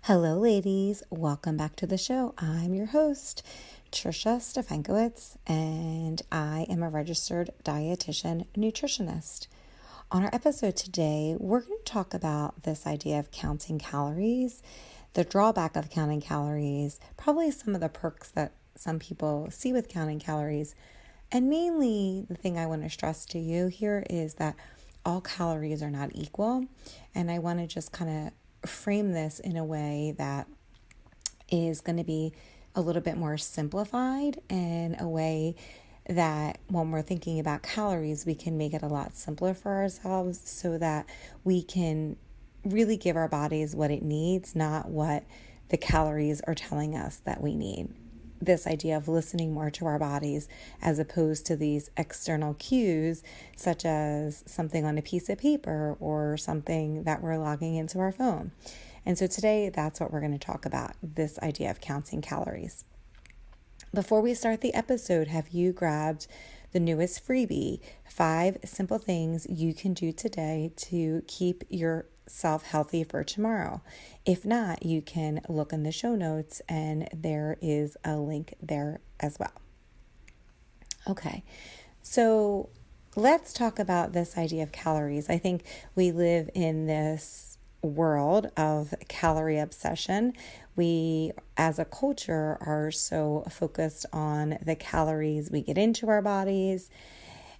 Hello, ladies. Welcome back to the show. I'm your host, Trisha Stefankowitz, and I am a registered dietitian nutritionist. On our episode today, we're going to talk about this idea of counting calories, the drawback of counting calories, probably some of the perks that some people see with counting calories, and mainly the thing I want to stress to you here is that all calories are not equal, and I want to just kind of frame this in a way that is going to be a little bit more simplified, and a way that when we're thinking about calories, we can make it a lot simpler for ourselves so that we can really give our bodies what it needs, not what the calories are telling us that we need. This idea of listening more to our bodies as opposed to these external cues, such as something on a piece of paper or something that we're logging into our phone. And so today, that's what we're going to talk about, this idea of counting calories. Before we start the episode, have you grabbed the newest freebie, 5 simple things you can do today to keep yourself healthy for tomorrow? If not, you can look in the show notes and there is a link there as well. Okay, so let's talk about this idea of calories. I think we live in this world of calorie obsession. We, as a culture, are so focused on the calories we get into our bodies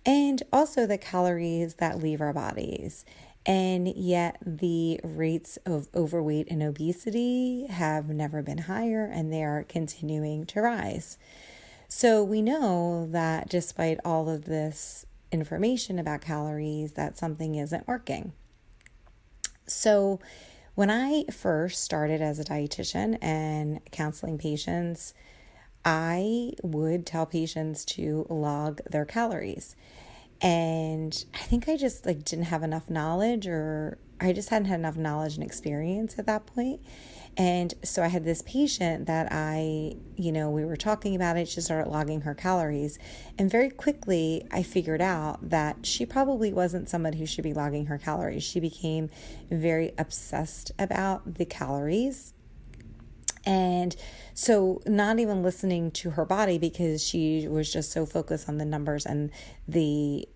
and also the calories that leave our bodies. And yet the rates of overweight and obesity have never been higher, and they are continuing to rise. So we know that despite all of this information about calories, that something isn't working. So when I first started as a dietitian and counseling patients, I would tell patients to log their calories. And I think I just didn't have enough knowledge, or I just hadn't had enough knowledge and experience at that point. And so I had this patient that we were talking about it. She started logging her calories. And very quickly, I figured out that she probably wasn't somebody who should be logging her calories. She became very obsessed about the calories. And so not even listening to her body, because she was just so focused on the numbers and the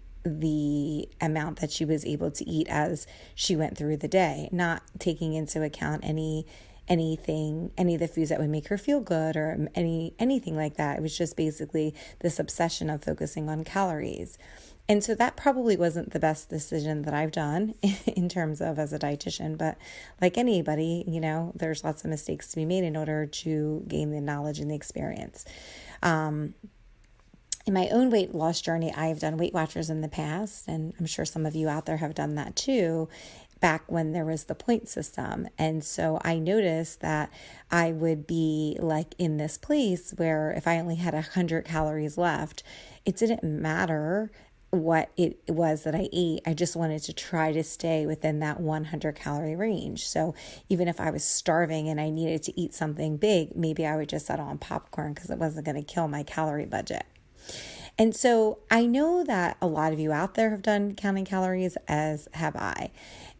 amount that she was able to eat as she went through the day, not taking into account any of the foods that would make her feel good or anything like that. It was just basically this obsession of focusing on calories. And so that probably wasn't the best decision that I've done in terms of as a dietitian, but like anybody, there's lots of mistakes to be made in order to gain the knowledge and the experience. In my own weight loss journey, I've done Weight Watchers in the past, and I'm sure some of you out there have done that too, back when there was the point system. And so I noticed that I would be in this place where if I only had 100 calories left, it didn't matter what it was that I ate. I just wanted to try to stay within that 100 calorie range. So even if I was starving and I needed to eat something big, maybe I would just settle on popcorn because it wasn't going to kill my calorie budget. And so I know that a lot of you out there have done counting calories, as have I.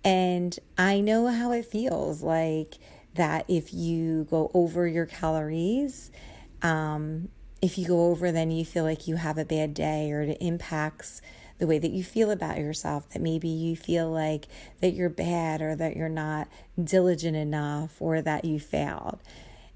And I know how it feels like that if you go over your calories, if you go over, then you feel like you have a bad day, or it impacts the way that you feel about yourself, that maybe you feel like that you're bad, or that you're not diligent enough, or that you failed.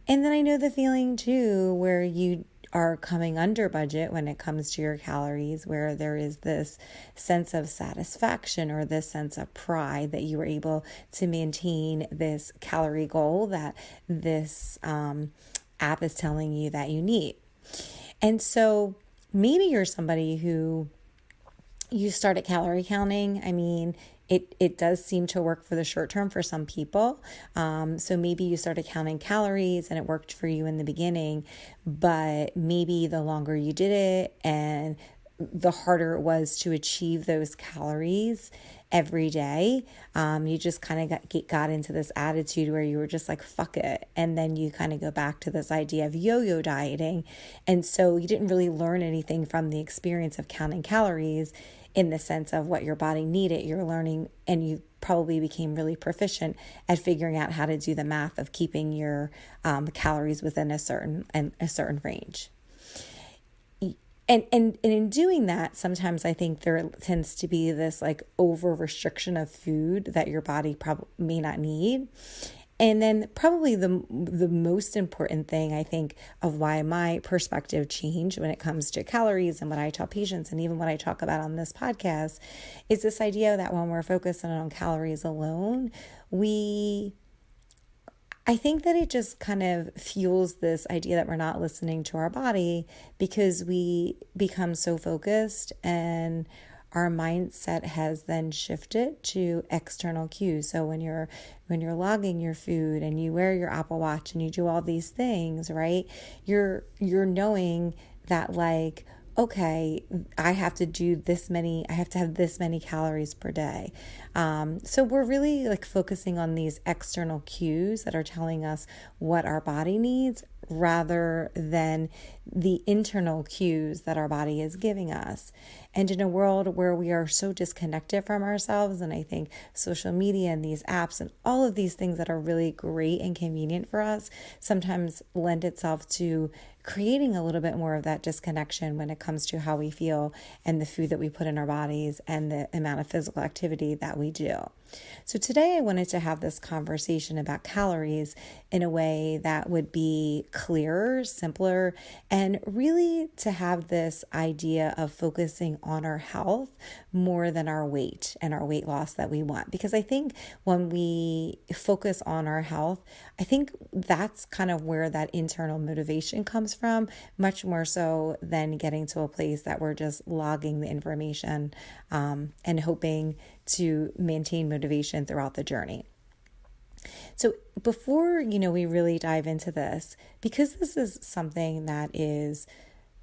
And then I know the feeling too, where you are coming under budget when it comes to your calories, where there is this sense of satisfaction or this sense of pride that you were able to maintain this calorie goal that this app is telling you that you need. And so maybe you're somebody who you started calorie counting. I mean, it does seem to work for the short term for some people. So maybe you started counting calories and it worked for you in the beginning, but maybe the longer you did it and the harder it was to achieve those calories every day, you just kind of got into this attitude where you were just like, fuck it. And then you kind of go back to this idea of yo-yo dieting. And so you didn't really learn anything from the experience of counting calories. in the sense of what your body needed. You're learning, and you probably became really proficient at figuring out how to do the math of keeping your calories within a certain range. And in doing that, sometimes I think there tends to be this like over restriction of food that your body probably may not need. And then probably the most important thing, I think, of why my perspective changed when it comes to calories and what I tell patients and even what I talk about on this podcast is this idea that when we're focusing on calories alone, I think that it just kind of fuels this idea that we're not listening to our body because we become so focused and our mindset has then shifted to external cues. So when you're logging your food and you wear your Apple Watch and you do all these things, right? You're knowing that like, okay, I have to have this many calories per day. So we're really like focusing on these external cues that are telling us what our body needs rather than the internal cues that our body is giving us. And in a world where we are so disconnected from ourselves, and I think social media and these apps and all of these things that are really great and convenient for us sometimes lend itself to creating a little bit more of that disconnection when it comes to how we feel and the food that we put in our bodies and the amount of physical activity that we do. So today I wanted to have this conversation about calories in a way that would be clearer, simpler, and really to have this idea of focusing on our health more than our weight and our weight loss that we want. Because I think when we focus on our health, I think that's kind of where that internal motivation comes from, much more so than getting to a place that we're just logging the information and hoping to maintain motivation throughout the journey. So before, we really dive into this, because this is something that is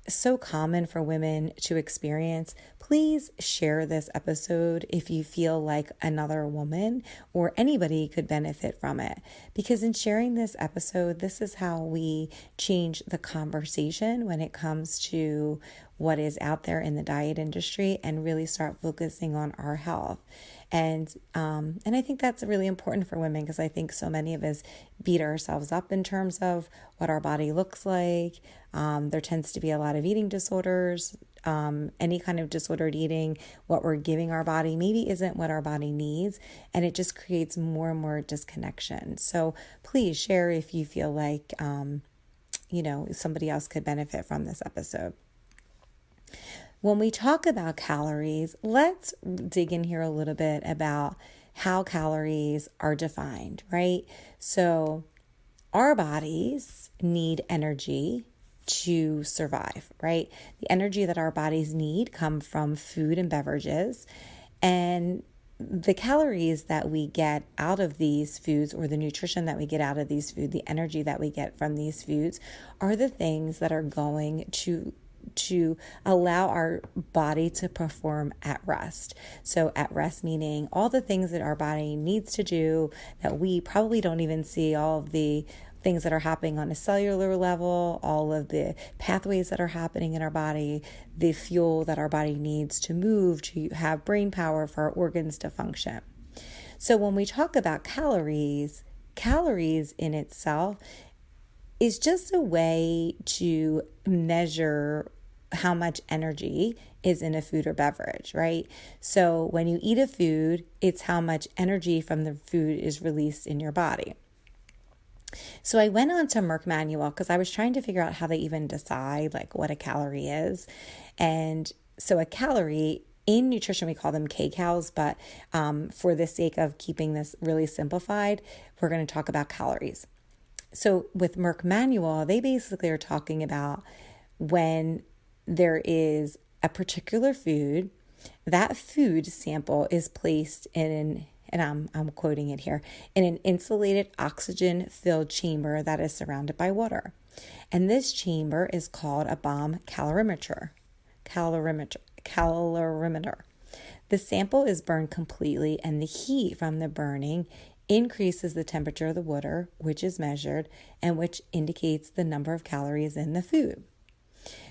so common for women to experience, please share this episode if you feel like another woman or anybody could benefit from it. Because in sharing this episode, this is how we change the conversation when it comes to what is out there in the diet industry and really start focusing on our health. And I think that's really important for women because I think so many of us beat ourselves up in terms of what our body looks like. There tends to be a lot of eating disorders, any kind of disordered eating. What we're giving our body maybe isn't what our body needs, and it just creates more and more disconnection. So please share if you feel like, somebody else could benefit from this episode. When we talk about calories, let's dig in here a little bit about how calories are defined, right? So our bodies need energy to survive, right? The energy that our bodies need come from food and beverages, and the calories that we get out of these foods, or the nutrition that we get out of these foods, the energy that we get from these foods, are the things that are going to allow our body to perform at rest. So at rest meaning all the things that our body needs to do that we probably don't even see, all of the things that are happening on a cellular level, all of the pathways that are happening in our body, the fuel that our body needs to move, to have brain power for our organs to function. So when we talk about calories in itself is just a way to measure how much energy is in a food or beverage, right? So when you eat a food, it's how much energy from the food is released in your body. So I went on to Merck Manual because I was trying to figure out how they even decide like what a calorie is. And so a calorie, in nutrition we call them kcals, but for the sake of keeping this really simplified, we're going to talk about calories. So with Merck Manual, they basically are talking about when there is a particular food, that food sample is placed in and I'm quoting it here, in an insulated oxygen-filled chamber that is surrounded by water. And this chamber is called a bomb calorimeter. The sample is burned completely, and the heat from the burning increases the temperature of the water, which is measured and which indicates the number of calories in the food.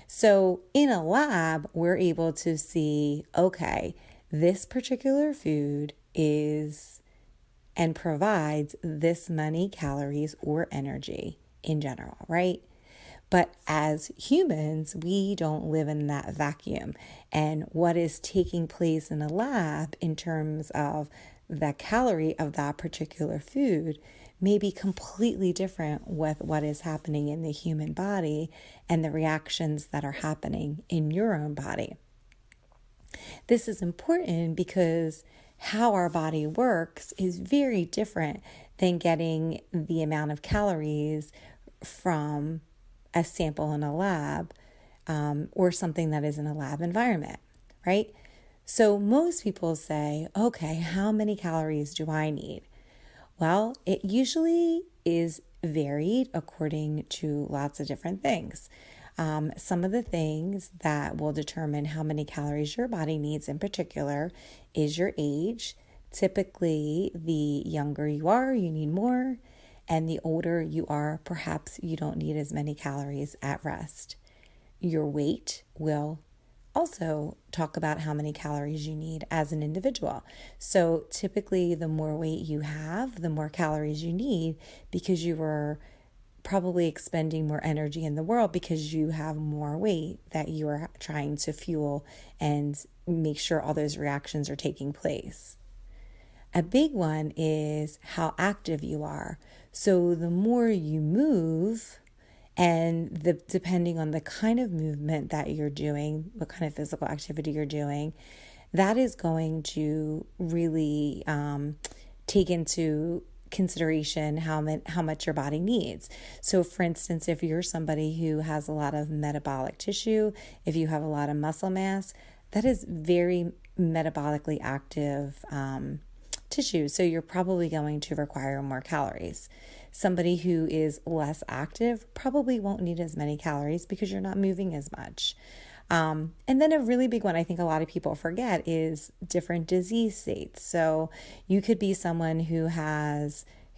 So in a lab, we're able to see, okay, this particular food is and provides this many calories or energy in general, right? But as humans, we don't live in that vacuum. And what is taking place in a lab in terms of the calorie of that particular food may be completely different with what is happening in the human body and the reactions that are happening in your own body. This is important because how our body works is very different than getting the amount of calories from a sample in a lab or something that is in a lab environment, right? So most people say, okay, how many calories do I need? Well, it usually is varied according to lots of different things. Some of the things that will determine how many calories your body needs in particular is your age. Typically, the younger you are, you need more, and the older you are, perhaps you don't need as many calories at rest. Your weight will also talk about how many calories you need as an individual. So typically, the more weight you have, the more calories you need because you are probably expending more energy in the world because you have more weight that you are trying to fuel and make sure all those reactions are taking place. A big one is how active you are. So the more you move, and depending on the kind of movement that you're doing, what kind of physical activity you're doing, that is going to really take into consideration how much your body needs. So for instance, if you're somebody who has a lot of metabolic tissue, if you have a lot of muscle mass, that is very metabolically active tissue. So you're probably going to require more calories. Somebody who is less active probably won't need as many calories because you're not moving as much. And then a really big one I think a lot of people forget is different disease states. So you could be someone who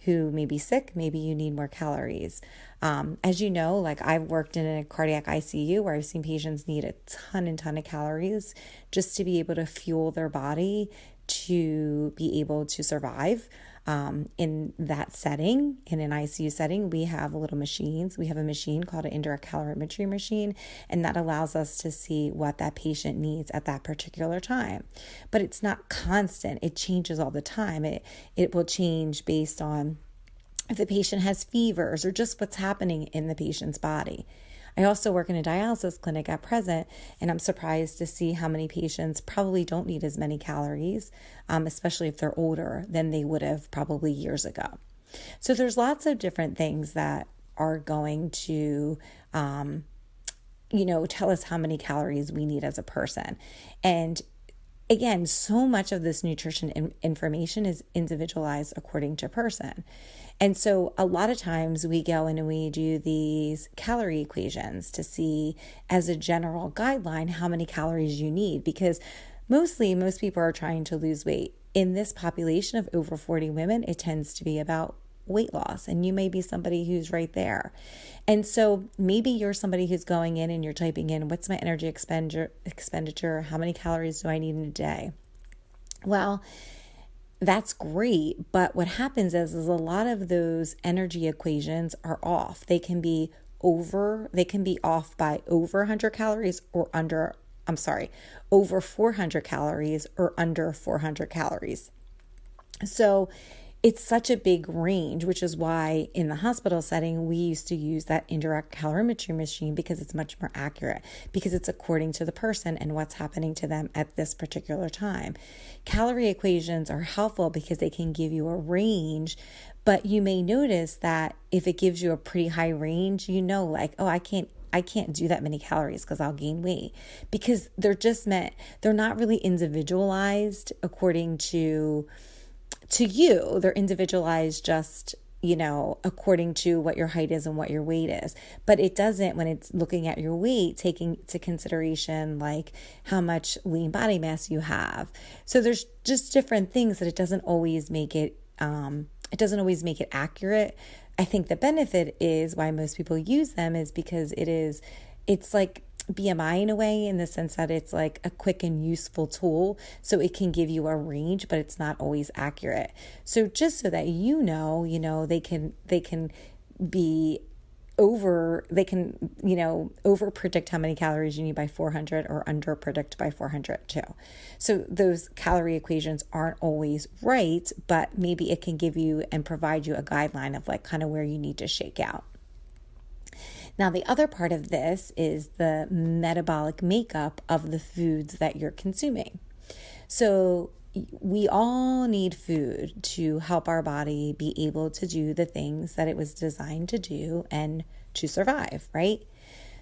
may be sick, maybe you need more calories. As you know, like I've worked in a cardiac ICU where I've seen patients need a ton of calories just to be able to fuel their body to be able to survive. In that setting, in an ICU setting, we have little machines. We have a machine called an indirect calorimetry machine, and that allows us to see what that patient needs at that particular time. But it's not constant. It changes all the time. It will change based on if the patient has fevers or just what's happening in the patient's body. I also work in a dialysis clinic at present, and I'm surprised to see how many patients probably don't need as many calories, especially if they're older than they would have probably years ago. So there's lots of different things that are going to, tell us how many calories we need as a person. And again, so much of this nutrition information is individualized according to person. And so a lot of times we go in and we do these calorie equations to see as a general guideline how many calories you need, because most people are trying to lose weight. In this population of over 40 women, it tends to be about weight loss, and you may be somebody who's right there. And so maybe you're somebody who's going in and you're typing in, what's my energy expenditure? How many calories do I need in a day? Well, that's great, but what happens is a lot of those energy equations are off. They can be off by over 100 calories or over 400 calories or under 400 calories. So it's such a big range, which is why in the hospital setting, we used to use that indirect calorimetry machine because it's much more accurate, because it's according to the person and what's happening to them at this particular time. Calorie equations are helpful because they can give you a range, but you may notice that if it gives you a pretty high range, I can't do that many calories because I'll gain weight, because they're not really individualized according to you. They're individualized just, according to what your height is and what your weight is. But it doesn't, when it's looking at your weight, taking into consideration like how much lean body mass you have. So there's just different things that it doesn't always make it accurate. I think the benefit is why most people use them is because it's like BMI in a way, in the sense that it's like a quick and useful tool. So it can give you a range, but it's not always accurate. So just so that they can be over predict how many calories you need by 400 or under predict by 400 too. So those calorie equations aren't always right, but maybe it can give you and provide you a guideline of like kind of where you need to shake out. Now, the other part of this is the metabolic makeup of the foods that you're consuming. So we all need food to help our body be able to do the things that it was designed to do and to survive, right?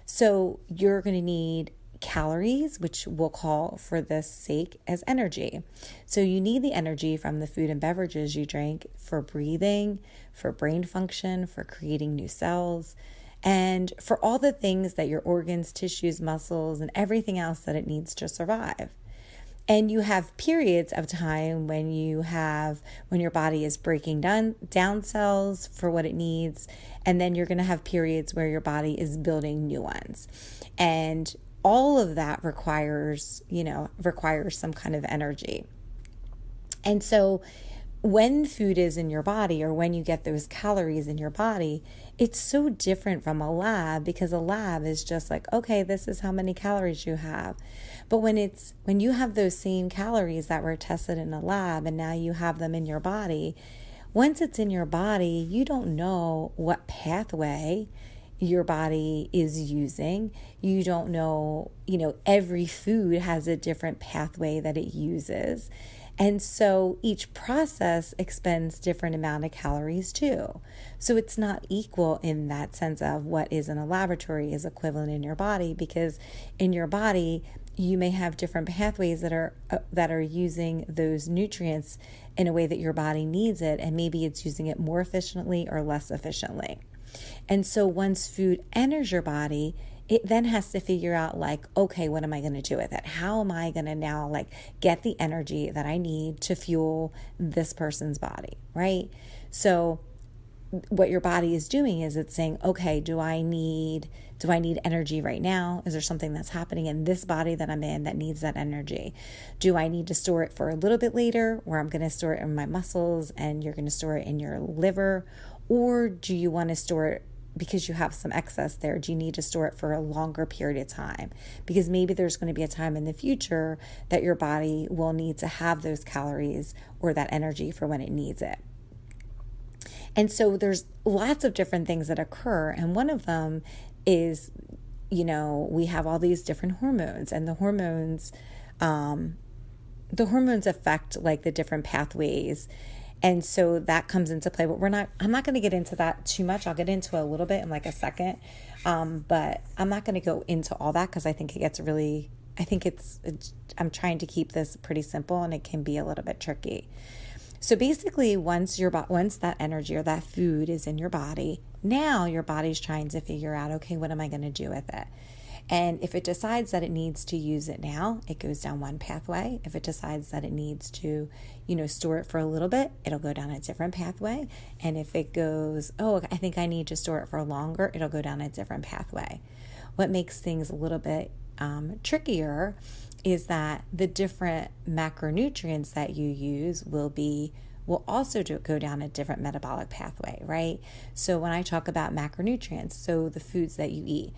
So you're going to need calories, which we'll call for this sake as energy. So you need the energy from the food and beverages you drink for breathing, for brain function, for creating new cells, and for all the things that your organs, tissues, muscles, and everything else that it needs to survive. And you have periods of time when your body is breaking down cells for what it needs. And then you're going to have periods where your body is building new ones. And all of that requires some kind of energy. And so when food is in your body, or when you get those calories in your body, it's so different from a lab, because a lab is just like, okay, this is how many calories you have. But when you have those same calories that were tested in a lab and now you have them in your body, once it's in your body, you don't know what pathway your body is using. You don't know, every food has a different pathway that it uses. And so each process expends different amount of calories too. So it's not equal in that sense of what is in a laboratory is equivalent in your body, because in your body, you may have different pathways that are using those nutrients in a way that your body needs it, and maybe it's using it more efficiently or less efficiently. And so once food enters your body, it then has to figure out like, okay, what am I going to do with it? How am I going to now like get the energy that I need to fuel this person's body, right? So what your body is doing is it's saying, okay, do I need energy right now? Is there something that's happening in this body that I'm in that needs that energy? Do I need to store it for a little bit later, where I'm going to store it in my muscles and you're going to store it in your liver? Or do you want to store it because you have some excess there? Do you need to store it for a longer period of time? Because maybe there's going to be a time in the future that your body will need to have those calories or that energy for when it needs it. And so there's lots of different things that occur. And one of them is, we have all these different hormones, and the hormones affect like the different pathways. And so that comes into play, but I'm not going to get into that too much. I'll get into it a little bit in like a second. But I'm not going to go into all that, because I think it gets really, I'm trying to keep this pretty simple, and it can be a little bit tricky. So basically, once that energy or that food is in your body, now your body's trying to figure out, okay, what am I going to do with it? And if it decides that it needs to use it now, it goes down one pathway. If it decides that it needs to, store it for a little bit, it'll go down a different pathway. And if it goes, oh, I think I need to store it for longer, it'll go down a different pathway. What makes things a little bit trickier is that the different macronutrients that you use will also go down a different metabolic pathway, right? So when I talk about macronutrients, so the foods that you eat,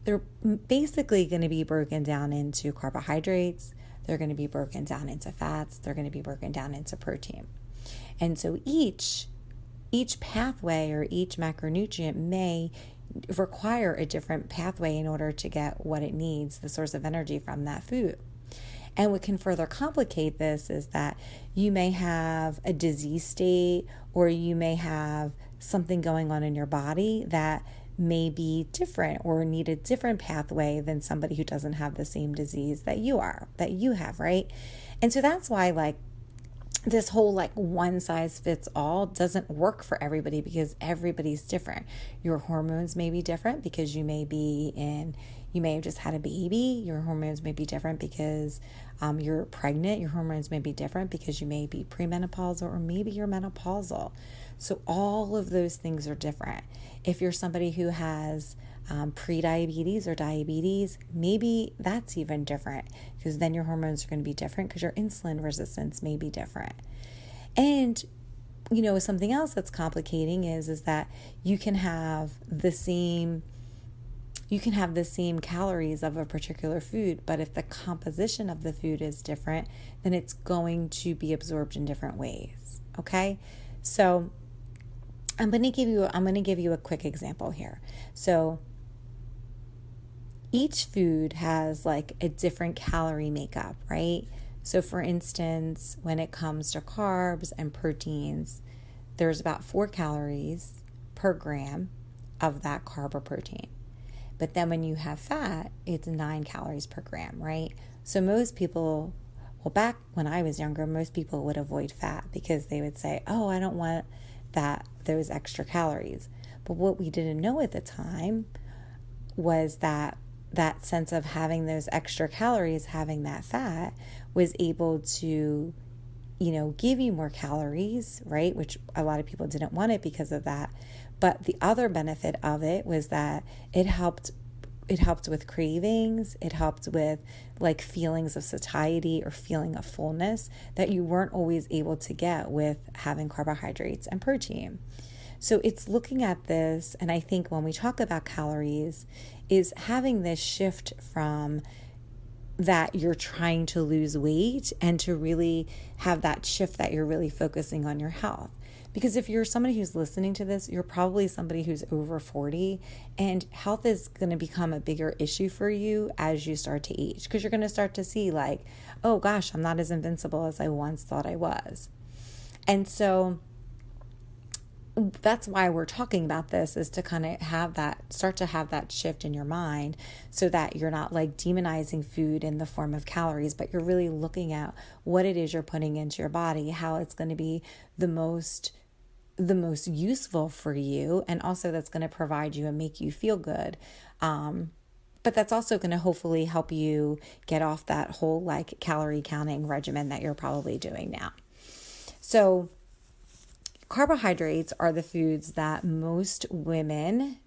they're basically going to be broken down into carbohydrates, they're going to be broken down into fats, they're going to be broken down into protein. And so each pathway or each macronutrient may require a different pathway in order to get what it needs, the source of energy from that food. And what can further complicate this is that you may have a disease state, or you may have something going on in your body that may be different or need a different pathway than somebody who doesn't have the same disease that you have, right? And so that's why like this whole like one size fits all doesn't work for everybody, because everybody's different. Your hormones may be different because you may have just had a baby. Your hormones may be different because you're pregnant. Your hormones may be different because you may be premenopausal, or maybe you're menopausal. So all of those things are different. If you're somebody who has pre-diabetes or diabetes, maybe that's even different, because then your hormones are going to be different because your insulin resistance may be different. And something else that's complicating is that you can have the same calories of a particular food, but if the composition of the food is different, then it's going to be absorbed in different ways. Okay? So I'm going to give you a quick example here. So each food has like a different calorie makeup, right? So for instance, when it comes to carbs and proteins, there's about 4 calories per gram of that carb or protein. But then when you have fat, it's 9 calories per gram, right? So most people, back when I was younger, most people would avoid fat because they would say, oh, I don't want those extra calories. But what we didn't know at the time was that sense of having those extra calories, having that fat, was able to, give you more calories, right? Which a lot of people didn't want it because of that. But the other benefit of it was that it helped with cravings. It helped with like feelings of satiety or feeling of fullness that you weren't always able to get with having carbohydrates and protein. So it's looking at this, and I think when we talk about calories, is having this shift from that you're trying to lose weight and to really have that shift that you're really focusing on your health. Because if you're somebody who's listening to this, you're probably somebody who's over 40, and health is going to become a bigger issue for you as you start to age, because you're going to start to see like, oh gosh, I'm not as invincible as I once thought I was. And so that's why we're talking about this, is to kind of start to have that shift in your mind, so that you're not like demonizing food in the form of calories, but you're really looking at what it is you're putting into your body, how it's going to be the most useful for you, and also that's going to provide you and make you feel good. But that's also going to hopefully help you get off that whole like calorie counting regimen that you're probably doing now. So carbohydrates are the foods that most women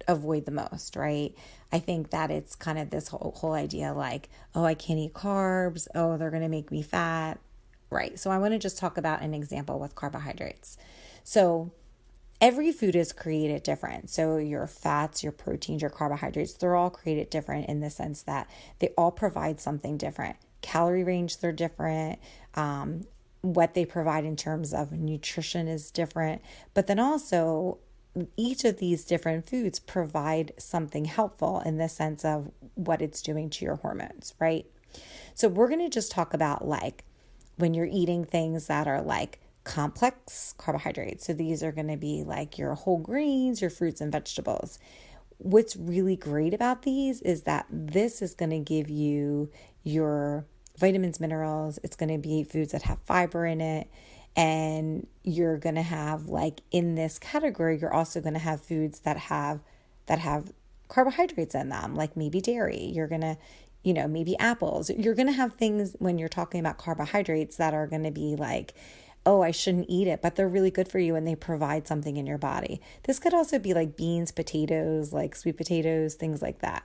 avoid the most, right? I think that it's kind of this whole idea like, oh, I can't eat carbs. Oh, they're going to make me fat. Right. So I want to just talk about an example with carbohydrates. So every food is created different. So your fats, your proteins, your carbohydrates, they're all created different in the sense that they all provide something different. Calorie range, they're different. What they provide in terms of nutrition is different. But then also each of these different foods provide something helpful in the sense of what it's doing to your hormones, right? So we're going to just talk about like when you're eating things that are like complex carbohydrates. So these are going to be like your whole grains, your fruits and vegetables. What's really great about these is that this is going to give you your vitamins, minerals. It's going to be foods that have fiber in it. And you're going to have like in this category, you're also going to have foods that have carbohydrates in them, like maybe dairy. You're going to, maybe apples. You're going to have things when you're talking about carbohydrates that are going to be like, oh, I shouldn't eat it, but they're really good for you and they provide something in your body. This could also be like beans, potatoes, like sweet potatoes, things like that.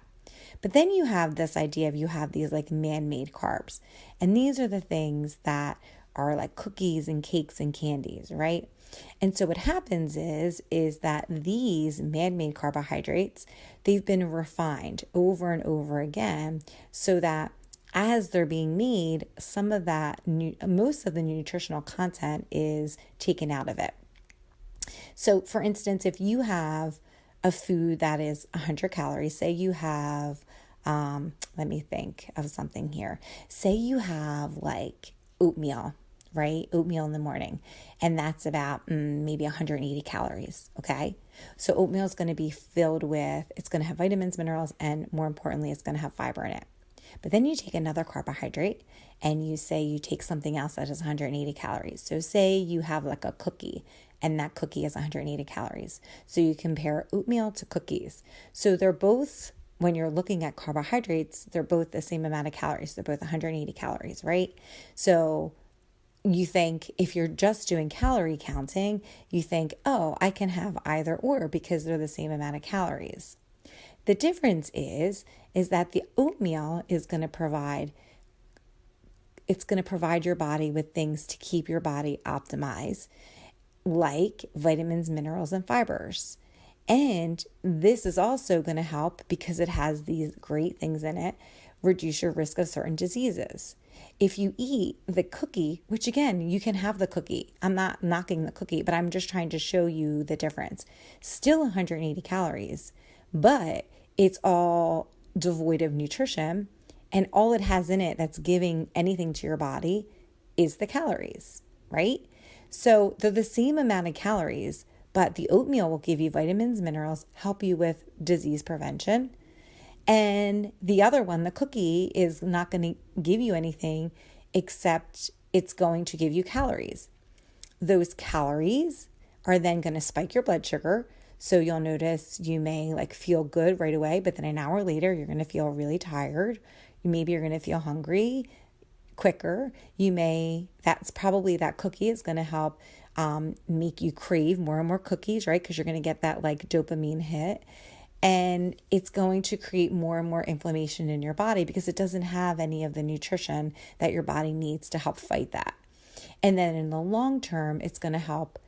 But then you have this idea of you have these like man-made carbs. And these are the things that are like cookies and cakes and candies, right? And so what happens is that these man-made carbohydrates, they've been refined over and over again so that as they're being made, most of the nutritional content is taken out of it. So for instance, if you have a food that is 100 calories, say you have, let me think of something here. Say you have like oatmeal, right? Oatmeal in the morning. And that's about maybe 180 calories. Okay. So oatmeal is going to be filled with, it's going to have vitamins, minerals, and more importantly, it's going to have fiber in it. But then you take another carbohydrate and you say you take something else that is 180 calories. So say you have like a cookie and that cookie is 180 calories. So you compare oatmeal to cookies. So they're both, when you're looking at carbohydrates, they're both the same amount of calories. They're both 180 calories, right? So you think if you're just doing calorie counting, you think, oh, I can have either or because they're the same amount of calories. The difference is that the oatmeal is going to provide your body with things to keep your body optimized, like vitamins, minerals, and fibers. And this is also going to help, because it has these great things in it, reduce your risk of certain diseases. If you eat the cookie, which again, you can have the cookie. I'm not knocking the cookie, but I'm just trying to show you the difference. Still 180 calories, but it's all devoid of nutrition. And all it has in it that's giving anything to your body is the calories, right? So they're the same amount of calories, but the oatmeal will give you vitamins, minerals, help you with disease prevention. And the other one, the cookie, is not going to give you anything except it's going to give you calories. Those calories are then going to spike your blood sugar. So you'll notice you may feel good right away, but then an hour later, you're going to feel really tired. Maybe you're going to feel hungry quicker. That's probably that cookie is going to help make you crave more and more cookies, right? Because you're going to get that dopamine hit. And it's going to create more and more inflammation in your body because it doesn't have any of the nutrition that your body needs to help fight that. And then in the long term, it's going to help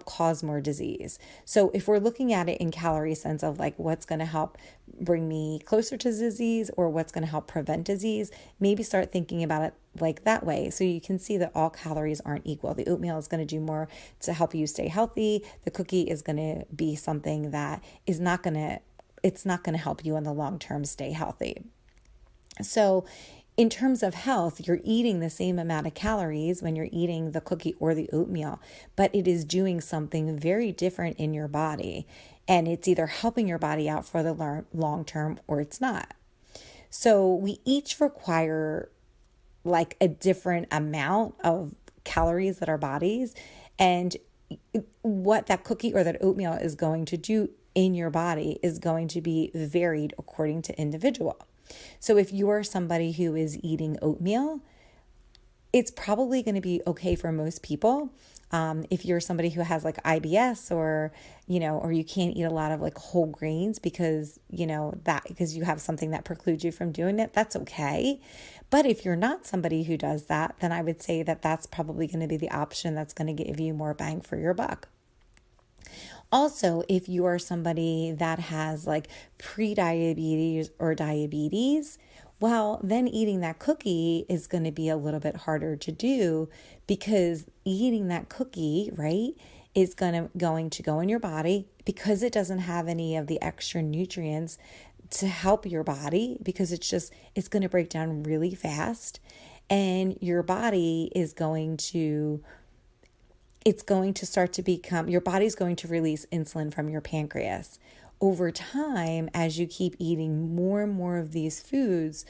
cause more disease. So if we're looking at it in calorie sense of what's going to help bring me closer to disease or what's going to help prevent disease, maybe start thinking about it that way. So you can see that all calories aren't equal. The oatmeal is going to do more to help you stay healthy. The cookie is going to be something that it's not going to help you in the long term stay healthy. So in terms of health, you're eating the same amount of calories when you're eating the cookie or the oatmeal, but it is doing something very different in your body. And it's either helping your body out for the long term or it's not. So we each require a different amount of calories that our bodies, and what that cookie or that oatmeal is going to do in your body is going to be varied according to individual. So if you are somebody who is eating oatmeal, it's probably going to be okay for most people. If you're somebody who has IBS or you can't eat a lot of whole grains because you have something that precludes you from doing it, that's okay. But if you're not somebody who does that, then I would say that that's probably going to be the option that's going to give you more bang for your buck. Also, if you are somebody that has pre-diabetes or diabetes, well, then eating that cookie is going to be a little bit harder to do, because eating that cookie, right, is going to go in your body because it doesn't have any of the extra nutrients to help your body, because it's going to break down really fast, and your body is going to start to become, your body's going to release insulin from your pancreas. Over time, as you keep eating more and more of these foods,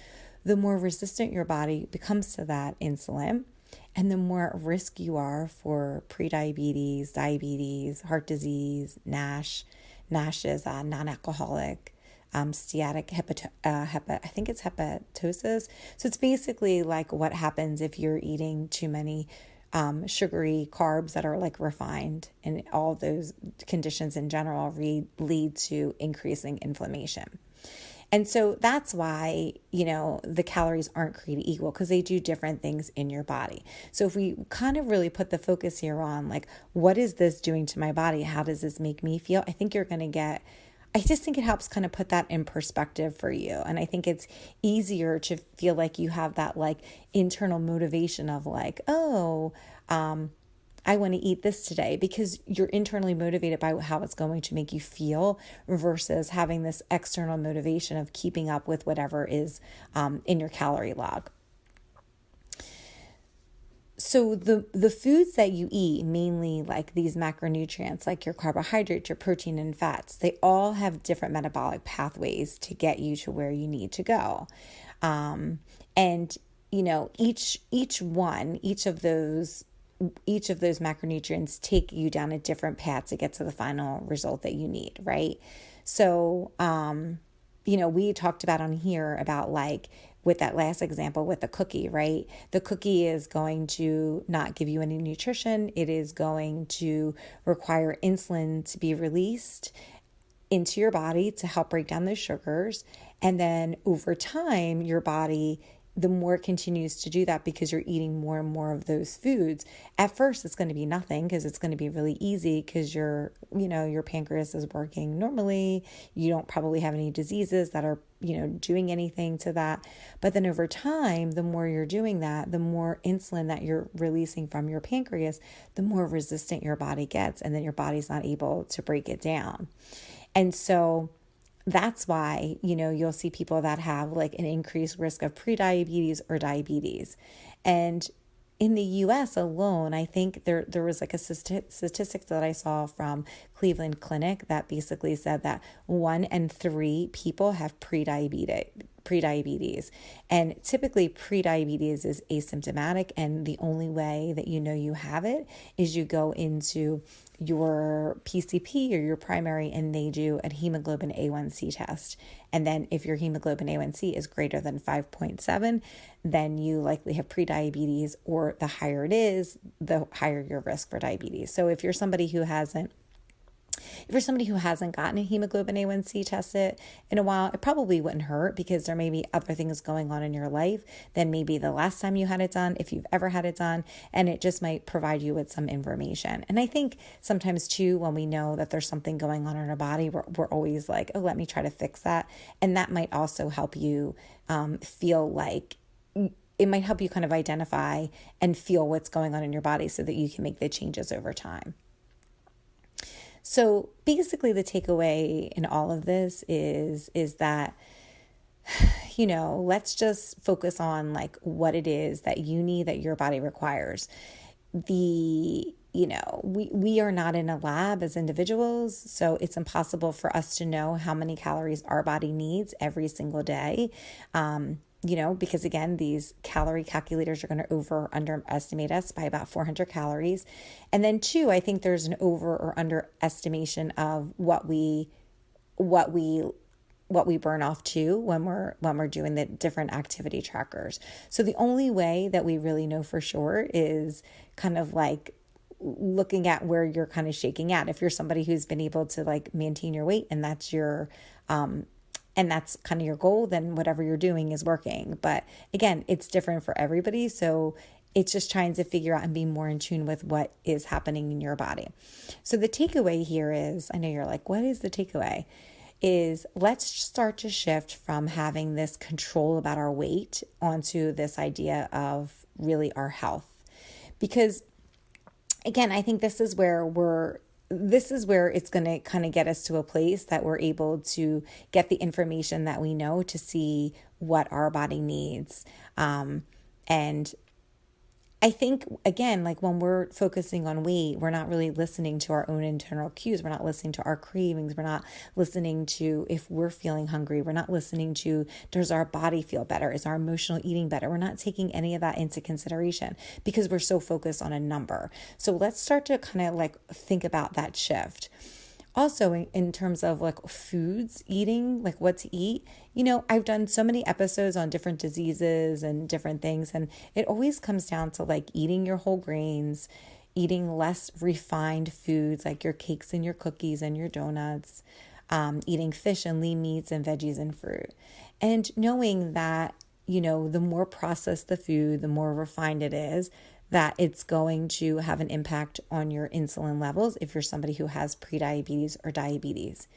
the more resistant your body becomes to that insulin, and the more at risk you are for prediabetes, diabetes, heart disease, NASH. NASH is non-alcoholic steatic I think it's hepatosis. So it's basically what happens if you're eating too many sugary carbs that are refined, and all those conditions in general lead to increasing inflammation. And so that's why, the calories aren't created equal, because they do different things in your body. So if we kind of really put the focus here on what is this doing to my body? How does this make me feel? I just think it helps kind of put that in perspective for you. And I think it's easier to feel like you have that internal motivation of I want to eat this today, because you're internally motivated by how it's going to make you feel, versus having this external motivation of keeping up with whatever is in your calorie log. So the foods that you eat, mainly these macronutrients, your carbohydrates, your protein and fats, they all have different metabolic pathways to get you to where you need to go. And each of those macronutrients take you down a different path to get to the final result that you need, right? So, we talked about on here about with that last example with the cookie, right? The cookie is going to not give you any nutrition. It is going to require insulin to be released. into your body to help break down those sugars. And then over time, your body, the more it continues to do that because you're eating more and more of those foods, at first it's going to be nothing because it's going to be really easy because your pancreas is working normally. You don't probably have any diseases that are, doing anything to that. But then over time, the more you're doing that, the more insulin that you're releasing from your pancreas, the more resistant your body gets. And then your body's not able to break it down. And so that's why, you'll see people that have like an increased risk of prediabetes or diabetes. And in the US alone, I think there was like a statistics that I saw from Cleveland Clinic that basically said that 1 in 3 people have prediabetes. And typically prediabetes is asymptomatic, and the only way that you have it is you go into your PCP or your primary and they do a hemoglobin A1C test. And then if your hemoglobin A1C is greater than 5.7, then you likely have prediabetes, or the higher it is, the higher your risk for diabetes. So if you're somebody who hasn't gotten a hemoglobin A1C tested in a while, it probably wouldn't hurt because there may be other things going on in your life than maybe the last time you had it done, if you've ever had it done, and it just might provide you with some information. And I think sometimes too, when we know that there's something going on in our body, we're always like, oh, let me try to fix that. And that might also help you feel like, it might help you kind of identify and feel what's going on in your body so that you can make the changes over time. So basically the takeaway in all of this is that, let's just focus on like what it is that you need, that your body requires. We are not in a lab as individuals, so it's impossible for us to know how many calories our body needs every single day. Because again, these calorie calculators are going to over or underestimate us by about 400 calories. And then 2, I think there's an over or underestimation of what we burn off too when we're doing the different activity trackers. So the only way that we really know for sure is kind of like looking at where you're kind of shaking at. If you're somebody who's been able to like maintain your weight and that's your and that's kind of your goal, then whatever you're doing is working. But again, it's different for everybody. So it's just trying to figure out and be more in tune with what is happening in your body. So the takeaway here is, I know you're like, what is the takeaway? Is let's start to shift from having this control about our weight onto this idea of really our health. Because again, I think this is where it's going to kind of get us to a place that we're able to get the information that we know to see what our body needs. And I think, again, like when we're focusing on weight, we're not really listening to our own internal cues. We're not listening to our cravings. We're not listening to if we're feeling hungry. We're not listening to, does our body feel better? Is our emotional eating better? We're not taking any of that into consideration because we're so focused on a number. So let's start to kind of like think about that shift. Also, in terms of like foods, eating, like what to eat, I've done so many episodes on different diseases and different things. And it always comes down to like eating your whole grains, eating less refined foods like your cakes and your cookies and your donuts, eating fish and lean meats and veggies and fruit. And knowing that, the more processed the food, the more refined it is, that it's going to have an impact on your insulin levels if you're somebody who has prediabetes or diabetes.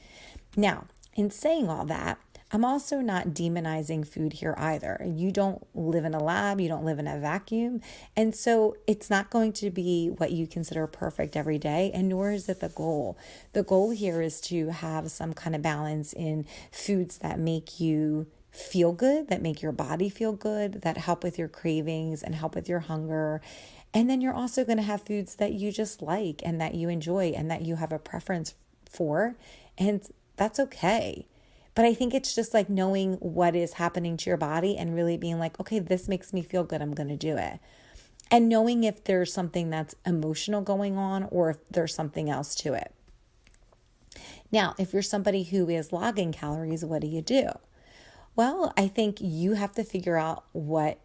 Now, in saying all that, I'm also not demonizing food here either. You don't live in a lab, you don't live in a vacuum, and so it's not going to be what you consider perfect every day, and nor is it the goal. The goal here is to have some kind of balance in foods that make you feel good, that make your body feel good, that help with your cravings and help with your hunger. And then you're also going to have foods that you just like and that you enjoy and that you have a preference for. And that's okay. But I think it's just like knowing what is happening to your body and really being like, okay, this makes me feel good, I'm going to do it. And knowing if there's something that's emotional going on or if there's something else to it. Now, if you're somebody who is logging calories, what do you do? Well, I think you have to figure out what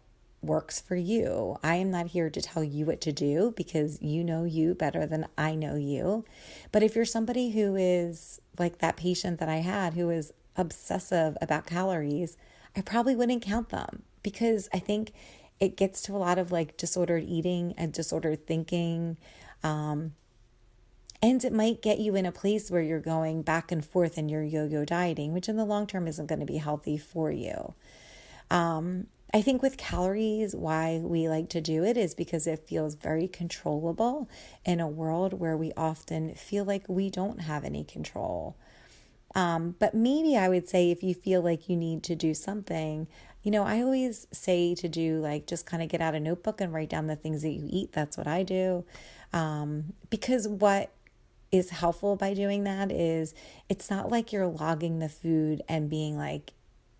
works for you. I am not here to tell you what to do because you know you better than I know you. But if you're somebody who is like that patient that I had who is obsessive about calories, I probably wouldn't count them because I think it gets to a lot of like disordered eating and disordered thinking. And it might get you in a place where you're going back and forth in your yo-yo dieting, which in the long term isn't going to be healthy for you. I think with calories, why we like to do it is because it feels very controllable in a world where we often feel like we don't have any control. But maybe I would say if you feel like you need to do something, I always say to do like just kind of get out a notebook and write down the things that you eat. That's what I do. Because what is helpful by doing that is it's not like you're logging the food and being like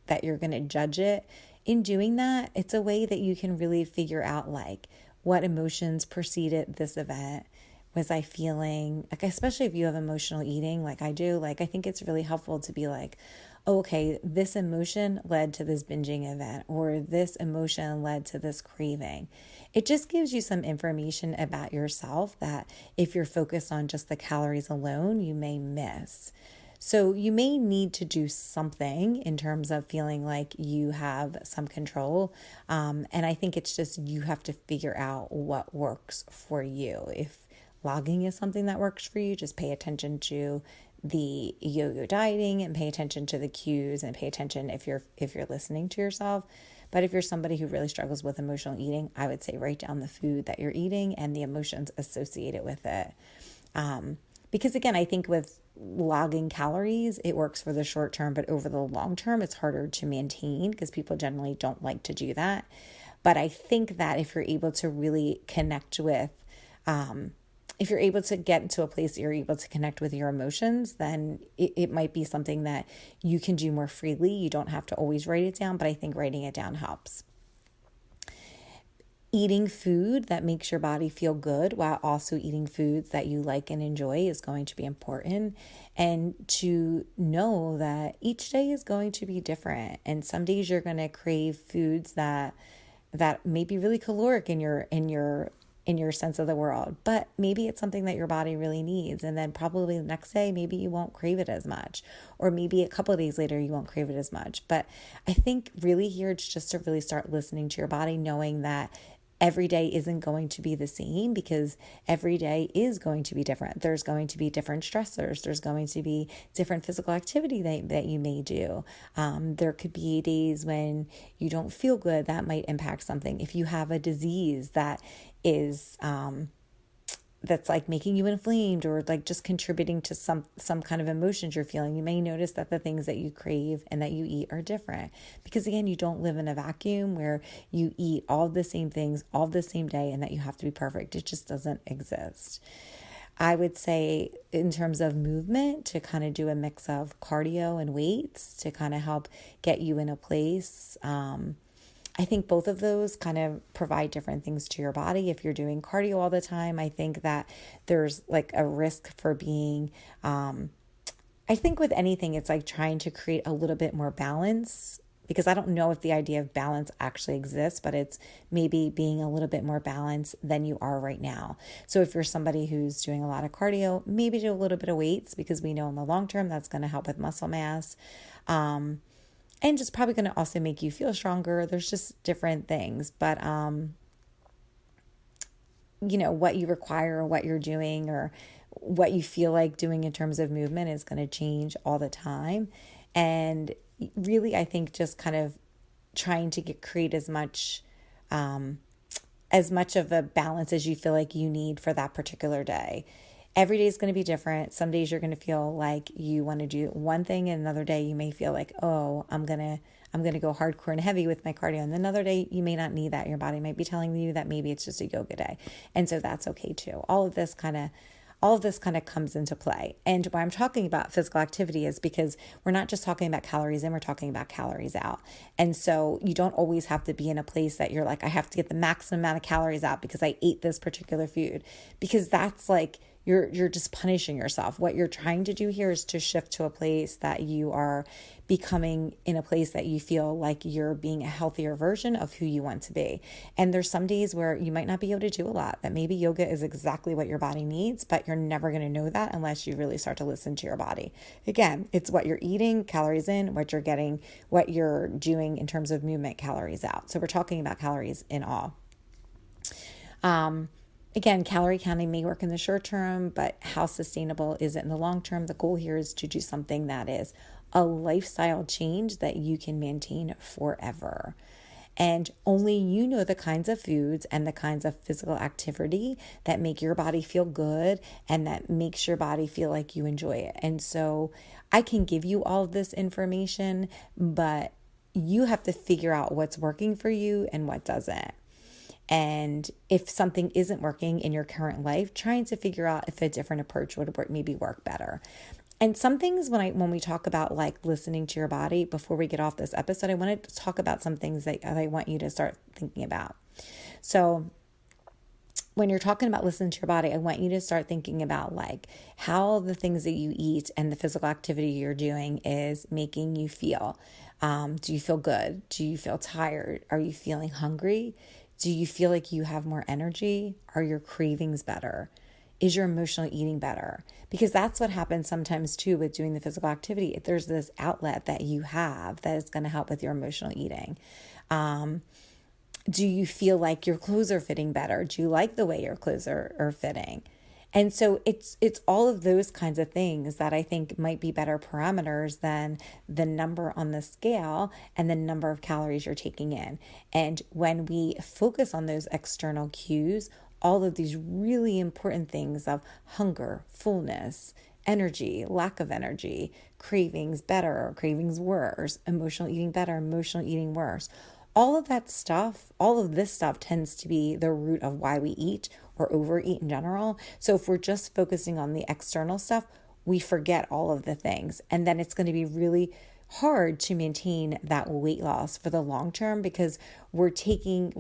that you're going to judge it. In doing that, it's a way that you can really figure out like what emotions preceded this event. Was I feeling like, especially if you have emotional eating like I do, like I think it's really helpful to be like, oh, okay, this emotion led to this binging event, or this emotion led to this craving. It just gives you some information about yourself that if you're focused on just the calories alone, you may miss. So you may need to do something in terms of feeling like you have some control. And I think it's just you have to figure out what works for you. If logging is something that works for you, just pay attention to the yo-yo dieting and pay attention to the cues and pay attention if you're listening to yourself. But if you're somebody who really struggles with emotional eating, I would say write down the food that you're eating and the emotions associated with it. Because again, I think with logging calories, it works for the short term, but over the long term, it's harder to maintain because people generally don't like to do that. But I think that if you're able to really connect with, if you're able to get into a place that you're able to connect with your emotions, then it might be something that you can do more freely. You don't have to always write it down, but I think writing it down helps. Eating food that makes your body feel good while also eating foods that you like and enjoy is going to be important. And to know that each day is going to be different. And some days you're going to crave foods that may be really caloric in your sense of the world, but maybe it's something that your body really needs. And then probably the next day, maybe you won't crave it as much, or maybe a couple of days later, you won't crave it as much. But I think really here, it's just to really start listening to your body, knowing that every day isn't going to be the same because every day is going to be different. There's going to be different stressors. There's going to be different physical activity that you may do. There could be days when you don't feel good. That might impact something. If you have a disease that is that's like making you inflamed or like just contributing to some kind of emotions you're feeling, you may notice that the things that you crave and that you eat are different. Because again, you don't live in a vacuum where you eat all the same things all the same day and that you have to be perfect. It just doesn't exist. I would say in terms of movement, to kind of do a mix of cardio and weights to kind of help get you in a place. I think both of those kind of provide different things to your body. If you're doing cardio all the time, I think that there's like a risk for being, I think with anything, it's like trying to create a little bit more balance, because I don't know if the idea of balance actually exists, but it's maybe being a little bit more balanced than you are right now. So if you're somebody who's doing a lot of cardio, maybe do a little bit of weights, because we know in the long term that's going to help with muscle mass. And just probably going to also make you feel stronger. There's just different things. But, what you require or what you're doing or what you feel like doing in terms of movement is going to change all the time. And really, I think just kind of trying to create as much of a balance as you feel like you need for that particular day. Every day is going to be different. Some days you're going to feel like you want to do one thing, and another day you may feel like, oh, I'm going to go hardcore and heavy with my cardio. And another day you may not need that. Your body might be telling you that maybe it's just a yoga day. And so that's okay too. All of this kind of comes into play. And why I'm talking about physical activity is because we're not just talking about calories in, we're talking about calories out. And so you don't always have to be in a place that you're like, I have to get the maximum amount of calories out because I ate this particular food, because that's like you're just punishing yourself. What you're trying to do here is to shift to a place that you are becoming in a place that you feel like you're being a healthier version of who you want to be. And there's some days where you might not be able to do a lot, that maybe yoga is exactly what your body needs, but you're never going to know that unless you really start to listen to your body. Again, it's what you're eating, calories in, what you're getting, what you're doing in terms of movement, calories out. So we're talking about calories in all. Again, calorie counting may work in the short term, but how sustainable is it in the long term? The goal here is to do something that is a lifestyle change that you can maintain forever. And only you know the kinds of foods and the kinds of physical activity that make your body feel good and that makes your body feel like you enjoy it. And so I can give you all of this information, but you have to figure out what's working for you and what doesn't. And if something isn't working in your current life, trying to figure out if a different approach would maybe work better. And some things when we talk about like listening to your body, before we get off this episode, I want to talk about some things that I want you to start thinking about. So when you're talking about listening to your body, I want you to start thinking about like how the things that you eat and the physical activity you're doing is making you feel. Do you feel good? Do you feel tired? Are you feeling hungry? Do you feel like you have more energy? Are your cravings better? Is your emotional eating better? Because that's what happens sometimes too with doing the physical activity. If there's this outlet that you have that is going to help with your emotional eating. Do you feel like your clothes are fitting better? Do you like the way your clothes are fitting? And so it's all of those kinds of things that I think might be better parameters than the number on the scale and the number of calories you're taking in. And when we focus on those external cues, all of these really important things of hunger, fullness, energy, lack of energy, cravings better, cravings worse, emotional eating better, emotional eating worse. All of that stuff, all of this stuff tends to be the root of why we eat or overeat in general. So if we're just focusing on the external stuff, we forget all of the things. And then it's going to be really hard to maintain that weight loss for the long term because we're taking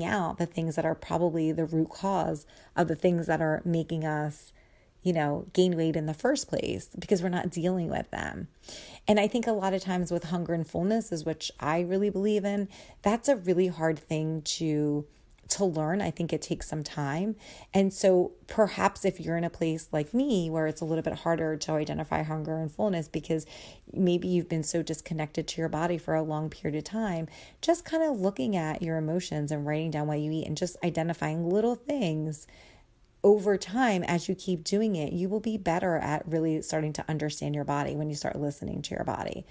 out the things that are probably the root cause of the things that are making us gain weight in the first place because we're not dealing with them. And I think a lot of times with hunger and fullness, is which I really believe in, that's a really hard thing to learn. I think it takes some time. And so perhaps if you're in a place like me where it's a little bit harder to identify hunger and fullness because maybe you've been so disconnected to your body for a long period of time, just kind of looking at your emotions and writing down what you eat and just identifying little things over time, as you keep doing it, you will be better at really starting to understand your body when you start listening to your body.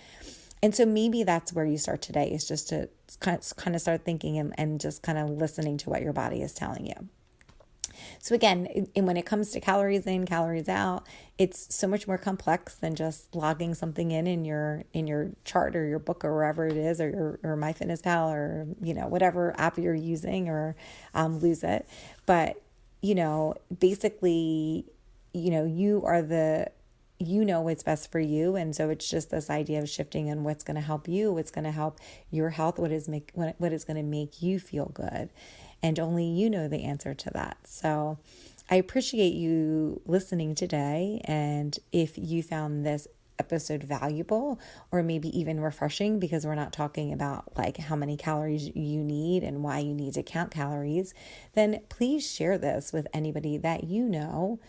And so maybe that's where you start today, is just to kind of start thinking and just kind of listening to what your body is telling you. So again, and when it comes to calories in, calories out, it's so much more complex than just logging something in your chart or your book or wherever it is, or MyFitnessPal or whatever app you're using, or Lose It. But basically, you know what's best for you. And so it's just this idea of shifting and what's going to help you, what's going to help your health, what is going to make you feel good. And only you know the answer to that. So I appreciate you listening today. And if you found this episode valuable or maybe even refreshing, because we're not talking about like how many calories you need and why you need to count calories, then please share this with anybody that you know,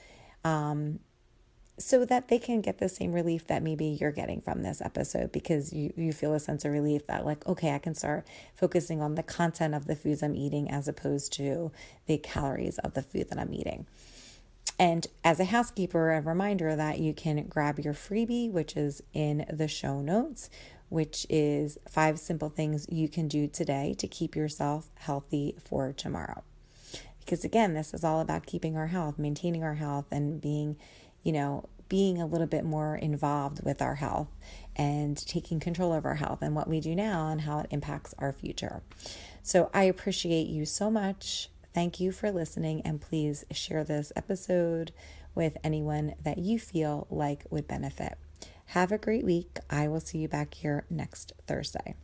so that they can get the same relief that maybe you're getting from this episode, because you feel a sense of relief that like, okay, I can start focusing on the content of the foods I'm eating as opposed to the calories of the food that I'm eating. And as a housekeeper, a reminder that you can grab your freebie, which is in the show notes, which is 5 simple things you can do today to keep yourself healthy for tomorrow. Because again, this is all about keeping our health, maintaining our health, and being a little bit more involved with our health and taking control of our health and what we do now and how it impacts our future. So I appreciate you so much. Thank you for listening, and please share this episode with anyone that you feel like would benefit. Have a great week. I will see you back here next Thursday.